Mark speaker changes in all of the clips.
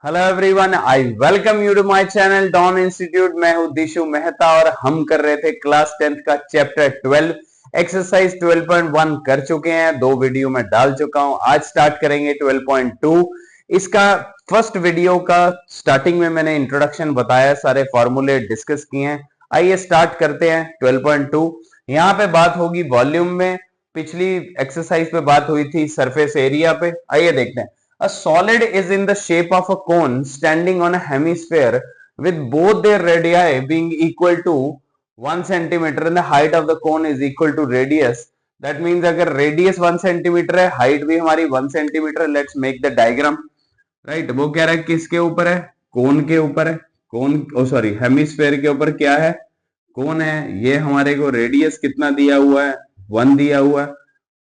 Speaker 1: Hello everyone, I welcome you to my channel Don institute. मैं हूं दिशु मेहता और हम कर रहे थे क्लास 10th का चैप्टर 12 एक्सरसाइज 12.1 कर चुके हैं। 2 वीडियो में डाल चुका हूं। आज स्टार्ट करेंगे 12.2। इसका फर्स्ट वीडियो का स्टार्टिंग में मैंने इंट्रोडक्शन बताया, सारे फॉर्मूले डिस्कस किए हैं। आइए स्टार्ट करते हैं 12.2। यहाँ पे बात होगी वॉल्यूम में। पिछली एक्सरसाइज पे बात हुई थी सरफेस एरिया पे। आइए देखते हैं। A solid is in the shape of a cone standing on a hemisphere with both their radii being equal to 1 centimeter and the height of the cone is equal to radius. That means अगर radius 1 centimeter है, height भी हमारी 1 centimeter। Let's make the diagram. Right? वो कह रहा है किसके ऊपर है? कोन के ऊपर है। कोन सॉरी हेमिस्फेयर के ऊपर क्या है? कोन है। ये हमारे को रेडियस कितना दिया हुआ है? 1 दिया हुआ है।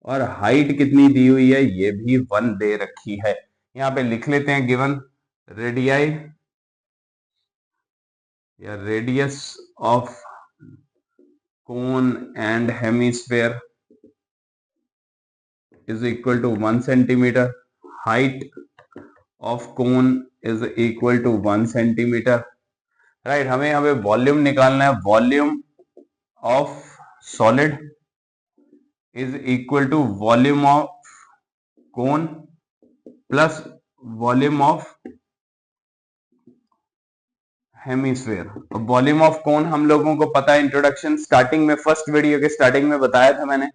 Speaker 1: और हाइट कितनी दी हुई है? ये भी 1 दे रखी है। यहाँ पे लिख लेते हैं गिवन रेडियाई या radius of cone and hemisphere is equal to 1 centimetre. Height of cone is equal to 1 centimetre. Right, हमें वॉल्यूम निकालना है। Volume of solid is equal to volume of cone plus volume of hemisphere. Volume of cone हम लोगों को पता है, introduction starting में first video के स्टार्टिंग में बताया था मैंने।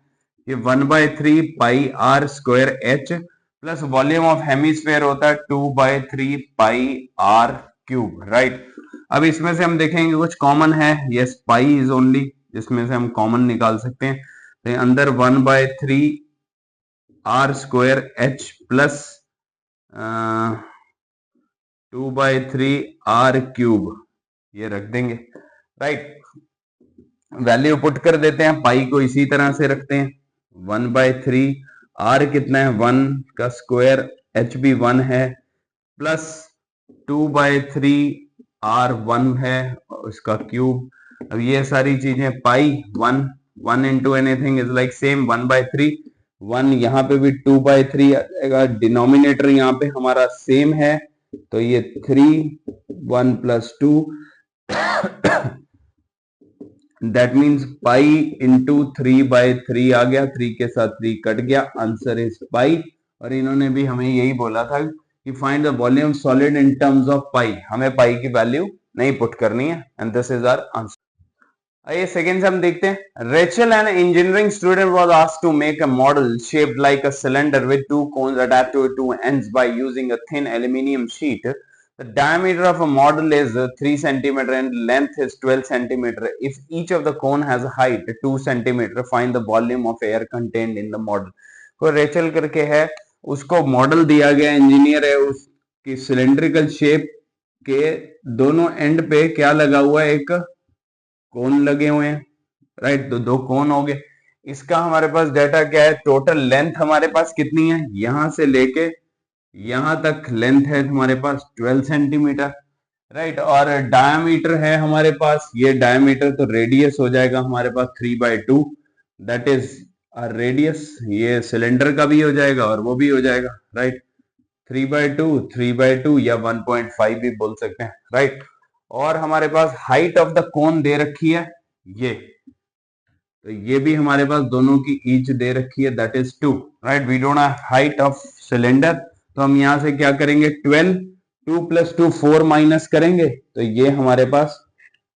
Speaker 1: ये 1/3 pi r square h plus volume of hemisphere होता है 2/3 पाई आर क्यूब। राइट, अब इसमें से हम देखेंगे कुछ कॉमन है। यस, पाई इज ओनली, जिसमें से हम कॉमन निकाल सकते हैं। तो अंदर 1/3 r square h plus 2/3 r cube, ये रख देंगे। राइट, वैल्यू पुट कर देते हैं। पाई को इसी तरह से रखते हैं। 1/3 आर कितना है? 1 का स्क्वायर, एच भी 1 है, प्लस 2/3 आर 1 है उसका क्यूब। अब ये सारी चीजें पाई 1 into anything is like same 1/3 1। यहाँ पे भी 2/3 आएगा। डिनोमिनेटर यहाँ पे हमारा सेम है, तो ये 3 1 plus 2 that means pi into 3/3 आ गया। 3 के साथ 3 कट गया। Answer is pi. और इन्होंने भी हमें यही बोला था कि find the volume solid in terms of pi. हमें पाई की वैल्यू नहीं पुट करनी है। And this is our answer. आइए सेकेंड से हम देखते हैं। Rachel an engineering student was asked to make a model shaped like a cylinder with 2 cones attached to 2 ends by using a thin aluminum sheet. The diameter of a model is 3 centimeter and length is 12 centimeter. If each of the cone has a height 2 centimeter, find the volume of air contained in the model. को Rachel करके है, उसको model दिया गया, engineer है, उसकी cylindrical shape के दोनों एंड पे क्या लगा हुआ है? एक कोन लगे हुए हैं। राइट, तो 2 कोन हो गए। इसका हमारे पास डाटा क्या है? टोटल लेंथ हमारे पास कितनी है? यहां से लेके यहां तक लेंथ है हमारे पास 12 सेंटीमीटर। राइट, और डायमीटर है हमारे पास, ये डायमीटर तो रेडियस हो जाएगा हमारे पास 3/2, दैट इज रेडियस। ये सिलेंडर का भी हो जाएगा और वो भी हो जाएगा। राइट, 3/2 या 1.5 भी बोल सकते हैं। राइट, और हमारे पास हाइट ऑफ द कोन दे रखी है ये, तो ये भी हमारे पास दोनों की ईच दे रखी है, that is 2। Right, we don't have height of cylinder, तो हम यहां से क्या करेंगे? 12 2 + 2 4 माइनस करेंगे, तो ये हमारे पास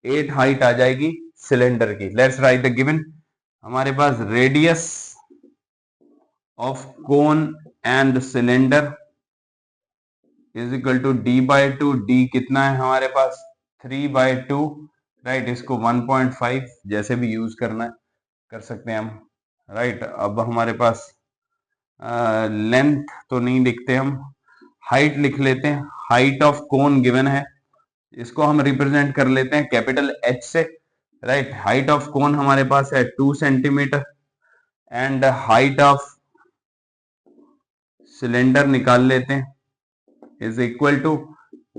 Speaker 1: 8 हाइट आ जाएगी सिलेंडर की। Let's write the given. हमारे पास radius of cone and cylinder is equal to d/2। d कितना है हमारे पास? 3/2। राइट, इसको 1.5 जैसे भी यूज करना है कर सकते हैं हम। राइट, अब हमारे पास लेंथ तो नहीं लिखते हम, हाइट लिख लेते हैं। हाइट ऑफ कोन गिवन है, इसको हम रिप्रेजेंट कर लेते हैं कैपिटल H से। राइट, हाइट ऑफ कोन हमारे पास है 2 centimetre and height of cylinder निकाल लेते हैं, इज इक्वल टू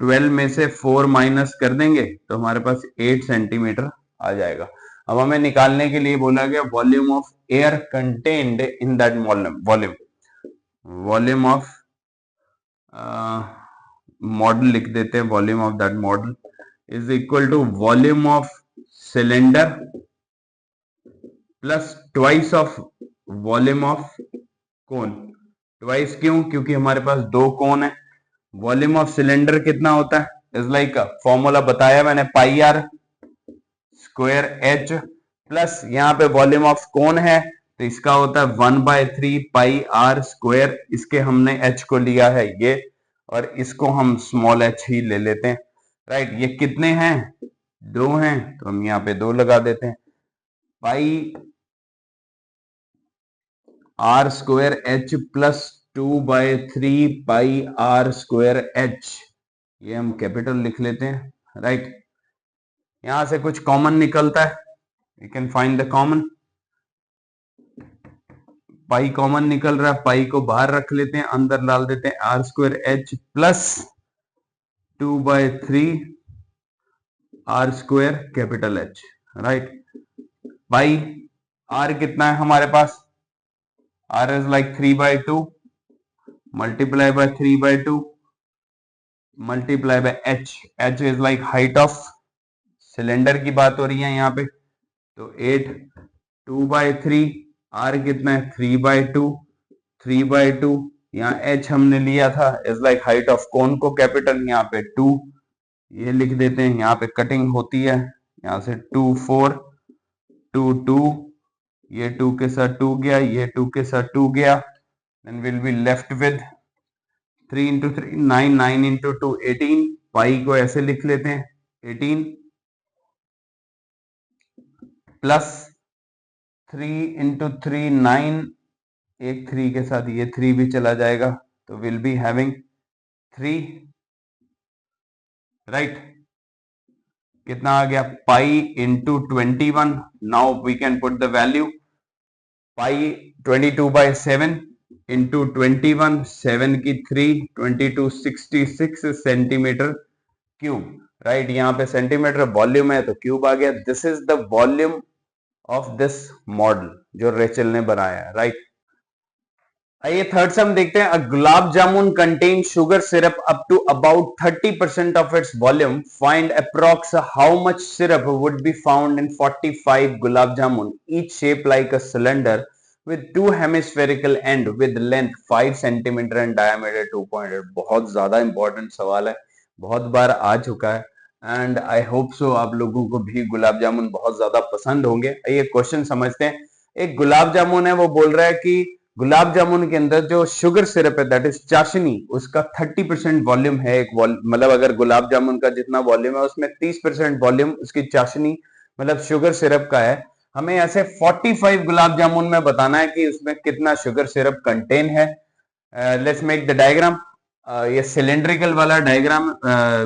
Speaker 1: 12 में से 4 माइनस कर देंगे तो हमारे पास 8 सेंटीमीटर आ जाएगा। अब हमें निकालने के लिए बोला गया volume of air contained in that volume. Volume of model लिख देते हैं, volume of that model is equal to volume of cylinder plus twice of volume of cone. Twice क्यों? क्योंकि हमारे पास दो कोन है। वॉल्यूम ऑफ सिलेंडर कितना होता है? इज लाइक फॉर्मूला बताया मैंने, पाई आर स्क्वायर एच प्लस यहाँ पे वॉल्यूम ऑफ कोन है तो इसका होता है 1/3 पाई आर स्क्वायर। इसके हमने एच को लिया है ये, और इसको हम स्मॉल एच ही ले लेते हैं। राइट, ये कितने हैं? दो हैं, तो हम यहाँ पे दो लगा देते हैं। Pi r square h plus 2/3 pi r square h, ये हम कैपिटल लिख लेते हैं। राइट, यहां से कुछ कॉमन निकलता है, you can find the common. Pi common निकल रहा है, पाई को बाहर रख लेते हैं, अंदर डाल देते हैं r square h plus 2/3 r square capital h. Right, pi r कितना है हमारे पास? R is like 3/2 multiply by 3/2 multiply by h. H is like height of cylinder की बात हो रही है यहाँ पे, तो 8 2/3 आर कितना है? 3/2 3/2 यहाँ एच हमने लिया था इज लाइक हाइट ऑफ कोन को कैपिटल, यहाँ पे 2 ये लिख देते हैं। यहाँ पे कटिंग होती है, यहाँ से 2 4 2 2, ये 2 के साथ 2 गया, ये 2 के साथ 2 गया, then will be left with 3 into 3 9 9 into 2 18। Pi को ऐसे लिख लेते हैं 18 प्लस 3 into 3 9, एक 3 के साथ ये 3 भी चला जाएगा, तो विल बी हैविंग 3। राइट, कितना आ गया? Pi into 21। Now we can put the value, pi 22/7 into 21, 7 की 3 22 66 सेंटीमीटर क्यूब। राइट, यहाँ पे सेंटीमीटर वॉल्यूम है तो क्यूब आ गया। This is the volume of this model जो रेचल ने बनाया है। राइट, आइए थर्ड सम देखते हैं। A gulab jamun contain sugar syrup up to about 30% of its volume, find approx how much syrup would be found in 45 gulab jamun, each shape like a cylinder with two hemispherical end with length 5 centimeter and diameter 2.8। बहुत ज्यादा important सवाल है, बहुत बार आ चुका है, and I hope so आप लोगों को भी गुलाब जामुन बहुत ज्यादा पसंद होंगे। ये क्वेश्चन समझते हैं। एक गुलाब जामुन है, वो बोल रहा है कि गुलाब जामुन के अंदर जो शुगर सिरप है दैट इज चाशनी, उसका 30% वॉल्यूम है। एक मतलब अगर गुलाब जामुन का जितना वॉल्यूम है उसमें 30% वॉल्यूम उसकी चाशनी मतलब शुगर सिरप का है। हमें ऐसे 45 गुलाब जामुन में बताना है कि उसमें कितना शुगर सिरप कंटेन है। Let's make the diagram. ये सिलेंड्रिकल वाला डायग्राम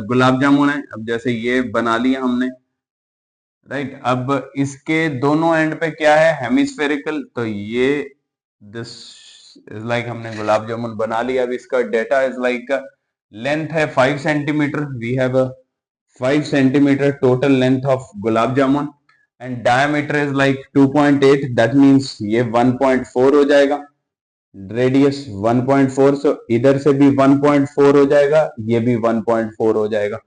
Speaker 1: गुलाब जामुन है। अब जैसे ये बना लिया हमने, राइट, अब इसके दोनों एंड पे क्या है? हेमिस्फेरिकल, तो ये दिस इज लाइक हमने गुलाब जामुन बना लिया। अब इसका डेटा इज लाइक लेंथ है 5 centimetre, we have 5 centimetre total length of gulab jamun, and diameter is like 2.8, that means ये 1.4 हो जाएगा। रेडियस 1.4, सो इधर से भी 1.4 हो जाएगा, ये भी 1.4 हो जाएगा।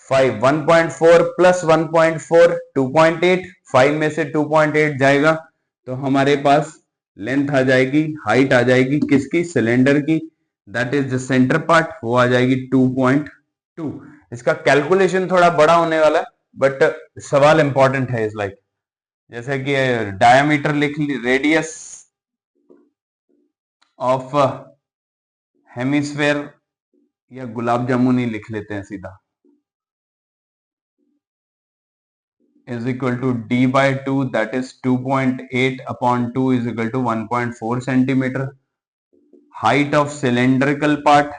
Speaker 1: 5 1.4 प्लस 1.4 2.8, 5 में से 2.8 जाएगा तो हमारे पास लेंथ आ जाएगी, हाइट आ जाएगी किसकी? सिलेंडर की, that is the centre part, वो आ जाएगी 2.2। इसका कैलकुलेशन थोड़ा बड़ा होने वाला है बट सवाल इंपॉर्टेंट है। इज लाइक जैसे कि डायमीटर लिख ली, रेडियस ऑफ हेमिस्फेयर, या गुलाब जामुन ही लिख लेते हैं सीधा, is equal to d by 2, that is 2.8 upon 2 is equal to 1.4 centimeter. Height of cylindrical part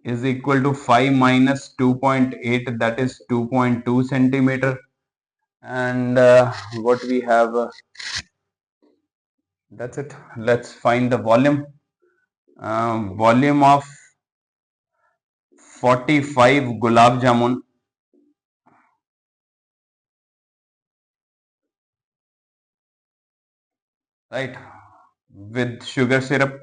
Speaker 1: is equal to 5 minus 2.8, that is 2.2 centimeter. And what we have, that's it. Let's find the volume. Volume of 45 gulab jamun, right, with sugar syrup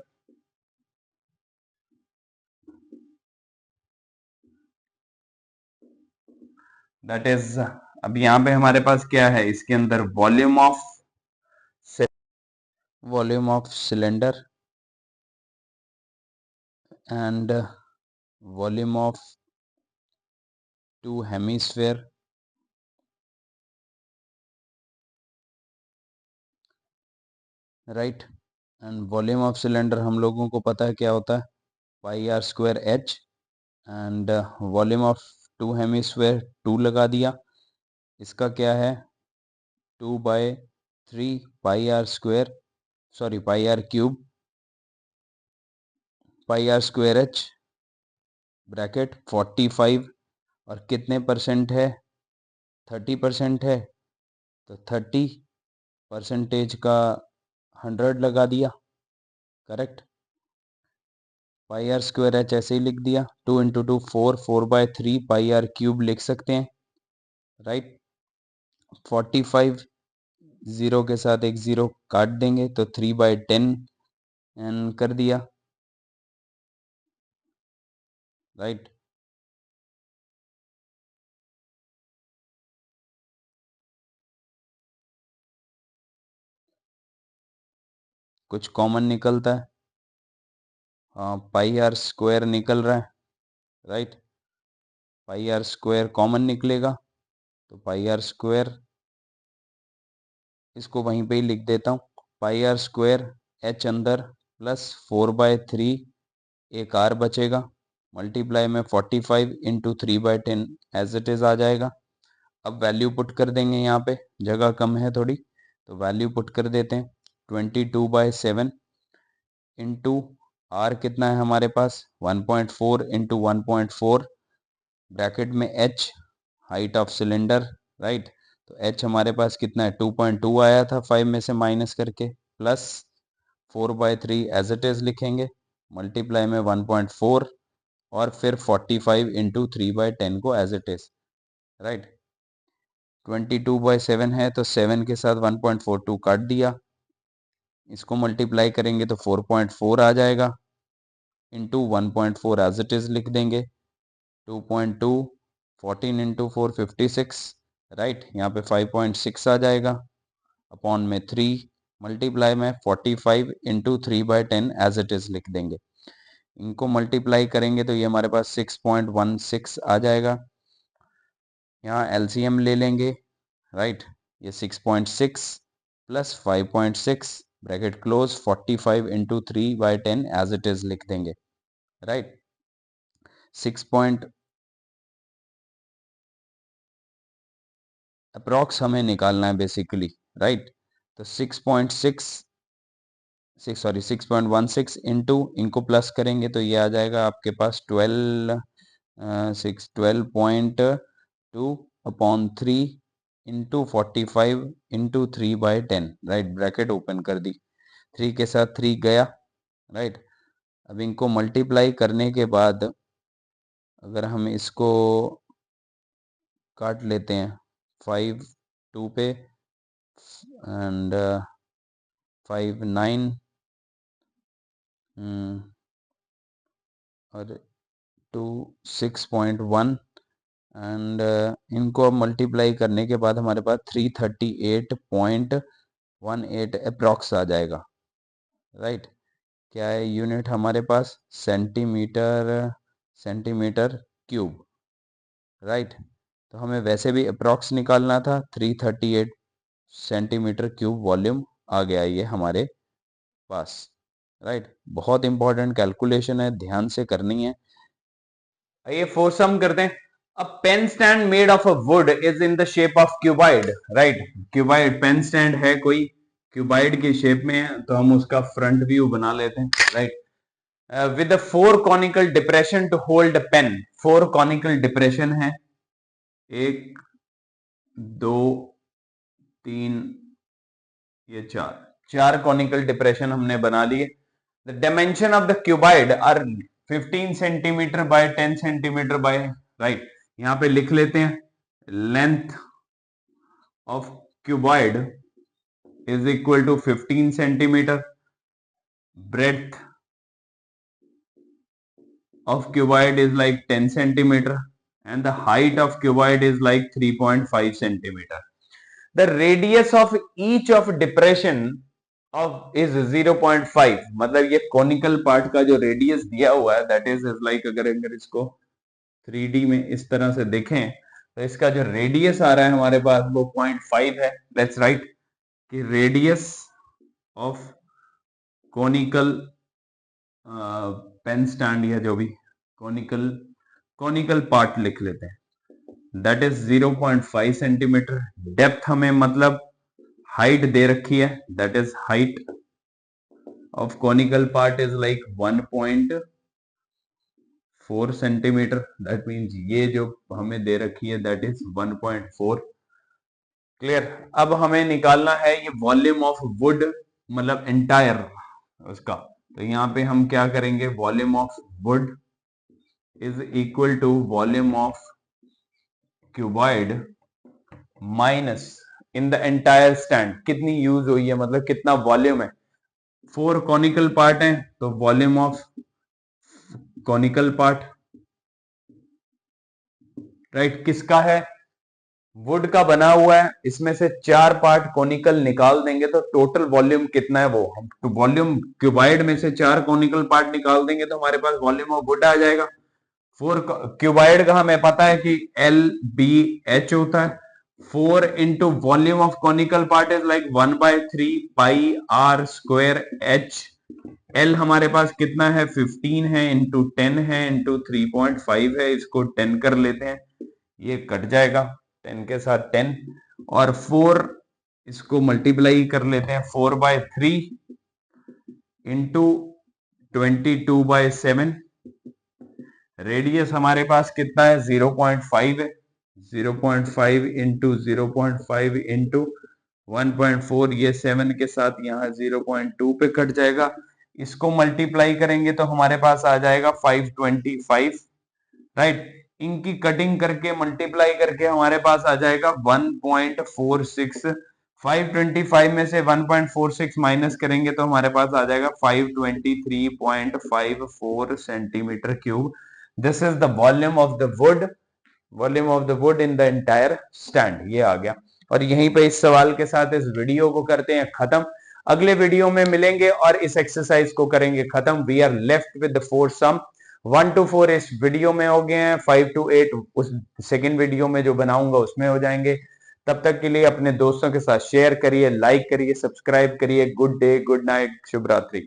Speaker 1: that is, अब यहाँ पे हमारे पास क्या है, इसके अंदर volume of cylinder and volume of two hemisphere, right. And volume of cylinder हम लोगों को पता है क्या होता है, pi r square h, and volume of two hemisphere 2 लगा दिया, इसका क्या है 2/3 pi r square, sorry pi r cube, pi r square h bracket 45, और कितने परसेंट है 30% है, तो 30% का 100 लगा दिया, correct. Pi r square h ऐसे ही लिख दिया, 2 इंटू 2 4/3 पाई आर क्यूब लिख सकते हैं, राइट। 45 जीरो के साथ एक जीरो काट देंगे तो 3/10 एंड कर दिया, राइट। कुछ कॉमन निकलता है, हाँ पाई आर स्क्वायर निकल रहा है, right. Pi r square common निकलेगा, तो पाई आर स्क्वायर इसको वहीं पे ही लिख देता हूँ, पाई आर स्क्वायर एच अंदर प्लस 4/3 एक आर बचेगा, मल्टीप्लाई में 45 इंटू 3/10 एज इट इज आ जाएगा। अब वैल्यू पुट कर देंगे, यहाँ पे जगह कम है थोड़ी, तो वैल्यू पुट कर देते हैं 22/7 इंटू आर कितना है हमारे पास 1.4 इंटू 1.4 ब्रैकेट में H height of cylinder, right. तो एच हमारे पास कितना है 2.2 आया था 5 में से माइनस करके, प्लस 4/3 एज इट इज लिखेंगे, मल्टीप्लाई में 1.4 और फिर 45 इंटू 3/10 को एज इट इज, राइट। 22/7 है तो 7 के साथ 1.42 काट दिया, इसको मल्टीप्लाई करेंगे तो 4.4 आ जाएगा, इंटू 1.4 एज इट इज लिख देंगे, 2.2 14 इंटू 4 56, राइट। यहाँ पे 5.6 आ जाएगा, अपॉन में 3 मल्टीप्लाई में 45 इंटू 3/10 एज इट इज लिख देंगे, इनको मल्टीप्लाई करेंगे तो ये हमारे पास 6.16 आ जाएगा, यहाँ एलसीएम ले लेंगे, राइट। ये 6.6 plus 5.6 bracket close 45 into 3/10 as it is लिख देंगे, राइट। 6 अप्रॉक्स हमें निकालना है बेसिकली, राइट। तो 6.16 इंटू इनको प्लस करेंगे तो ये आ जाएगा आपके पास 12.2 upon 3 into 45 into 3/10, right. Bracket open कर दी, 3 के साथ 3 गया, राइट। अब इनको मल्टीप्लाई करने के बाद अगर हम इसको काट लेते हैं 5 2 पे एंड 5 9 और 2 6.1 एंड इनको अब मल्टीप्लाई करने के बाद हमारे पास 338.18 अप्रॉक्स आ जाएगा, राइट। क्या है यूनिट हमारे पास सेंटीमीटर क्यूब, राइट। तो हमें वैसे भी अप्रॉक्स निकालना था, 338 सेंटीमीटर क्यूब वॉल्यूम आ गया ये हमारे पास, राइट। बहुत इंपॉर्टेंट कैलकुलेशन है, ध्यान से करनी है। आइए फोर सम करते हैं। A pen stand made of a wood is in the shape of cuboid, right? Cuboid pen stand है कोई, क्यूबाइड की शेप में है, तो हम उसका फ्रंट व्यू बना लेते हैं, right. With a 4 conical depression to hold a pen, 4 conical depression है, 1 2 3 ये 4 conical depression हमने बना लिए। The dimension of the cuboid are 15 centimetre by 10 centimetre by, right. यहाँ पे लिख लेते हैं, length of cuboid is equal to 15 centimetre, breadth of cuboid is like 10 centimeter and the height of cuboid is like 3.5 centimeter. The radius of each of depression of is 0.5. मतलब ये conical part का जो radius दिया हुआ है that is like अगर इसको 3D में इस तरह से देखें तो इसका जो radius आ रहा है हमारे पास वो 0.5 है. Let's write कि radius of conical pen stand या जो भी कॉनिकल पार्ट लिख लेते हैं, दैट इज 0.5 सेंटीमीटर. डेप्थ हमें मतलब हाइट दे रखी है, that is height of conical part is like 1.4 centimetre. That means ये जो हमें दे रखी है दैट इज 1.4. क्लियर. अब हमें निकालना है ये वॉल्यूम ऑफ वुड मतलब एंटायर उसका. तो यहाँ पे हम क्या करेंगे, volume of wood is equal to volume of cuboid minus in the entire stand. कितनी यूज हुई है मतलब कितना वॉल्यूम है. 4 कॉनिकल पार्ट हैं तो volume of conical part right किसका है, वुड का बना हुआ है. इसमें से 4 पार्ट कॉनिकल निकाल देंगे तो टोटल वॉल्यूम कितना है वो हम तो वॉल्यूम क्यूबाइड में से 4 कॉनिकल पार्ट निकाल देंगे तो हमारे पास वॉल्यूम ऑफ वुड आ जाएगा. 4 क्यूबाइड का हमें पता है कि LBH होता है. 4 into volume of conical part is like 1/3 pi R square H. L हमारे पास कितना है 15 है इंटू 10 है इंटू 3.5 है. इसको 10 कर लेते हैं, ये कट जाएगा 10 के साथ 10 और 4 इसको मल्टीप्लाई कर लेते हैं 4/3 इंटू 22/7. रेडियस हमारे पास कितना है 0.5 है. 0.5 इंटू 0.5 इंटू 1.4 ये 7 के साथ यहाँ 0.2 पे कट जाएगा. इसको मल्टीप्लाई करेंगे तो हमारे पास आ जाएगा 525 राइट. इनकी कटिंग करके मल्टीप्लाई करके हमारे पास आ जाएगा 1.46. 525 में से 1.46 माइनस करेंगे तो हमारे पास आ जाएगा 523.54 centimetre cube. This is the volume of the would in the entire stand. ये आ गया और यहीं पे इस सवाल के साथ इस वीडियो को करते हैं खत्म. अगले वीडियो में मिलेंगे और इस एक्सरसाइज को करेंगे खत्म. We are left with the 4 sum. 1 to 4 इस वीडियो में हो गए हैं, 5 to 8 उस सेकेंड वीडियो में जो बनाऊंगा उसमें हो जाएंगे. तब तक के लिए अपने दोस्तों के साथ शेयर करिए, लाइक करिए, सब्सक्राइब करिए. गुड डे, गुड नाइट, शुभ रात्रि.